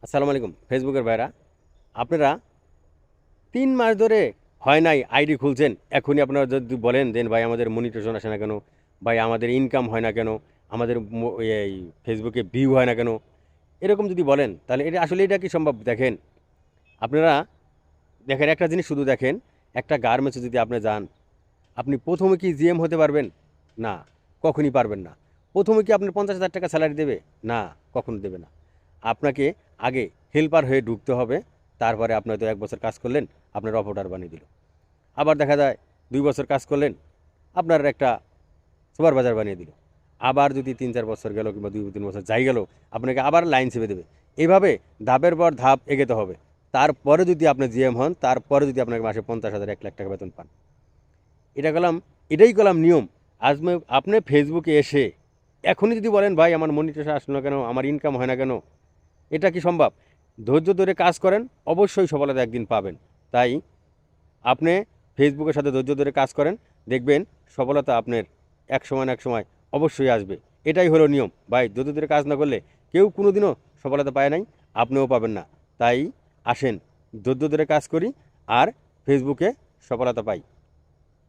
আসসালামু আলাইকুম ফেসবুকের ভাইরা, আপনারা 3 মাস ধরে হয় নাই আইডি খুলছেন। এখনই আপনারা যদি বলেন যে ভাই আমাদের মনিটাইজেশন আসে না কেন, ভাই আমাদের ইনকাম হয় না কেন, আমাদের এই ফেসবুকে ভিউ হয় না কেন, এরকম যদি বলেন তাহলে এটা কি সম্ভব? দেখেন, আপনারা দেখেন একটা জিনিস শুধু দেখেন, একটা গার্মেন্টসে যদি আপনি যান, আপনি প্রথমে কি জিএম হতে পারবেন? না, কখনই পারবেন না। প্রথমে কি আপনার 50,000 টাকা স্যালারি দেবে? না, কখনো দেবে না। আপনাকে আগে হেল্পার হয়ে ঢুকতে হবে। তারপরে আপনি হয়তো 1 বছর কাজ করলেন, আপনার অপারেটর বানিয়ে দিল। আবার দেখা যায় 2 বছর কাজ করলেন, আপনার একটা সুপারভাইজার বানিয়ে দিল। আবার যদি 3-4 বছর গেল কিংবা 2-3 বছর যাই গেল, আপনাকে আবার লাইন চেপে দেবে। এইভাবে ধাপের পর ধাপ এগোতে হবে। তারপরে যদি আপনি জিএম হন, তারপরে যদি আপনাকে মাসে 50,000 1 লাখ টাকা বেতন পান। এটা করলাম, এটাই করলাম নিয়ম। আজ আপনি ফেসবুকে এসে এখনই যদি বলেন ভাই আমার মনিটাইজেশন আসলো না কেন, আমার ইনকাম হয় না কেন, এটা কি সম্ভব? ধৈর্য ধরে কাজ করেন, অবশ্যই সফলতা একদিন পাবেন। তাই আপনি ফেসবুকের সাথে ধৈর্য ধরে কাজ করেন, দেখবেন সফলতা আপনার এক সময় না এক সময় অবশ্যই আসবে। এটাই হলো নিয়ম ভাই, ধৈর্য ধরে কাজ না করলে কেউ কোনোদিনও সফলতা পায় নাই, আপনিও পাবেন না। তাই আসেন, ধৈর্য ধরে কাজ করি আর ফেসবুকে সফলতা পাই।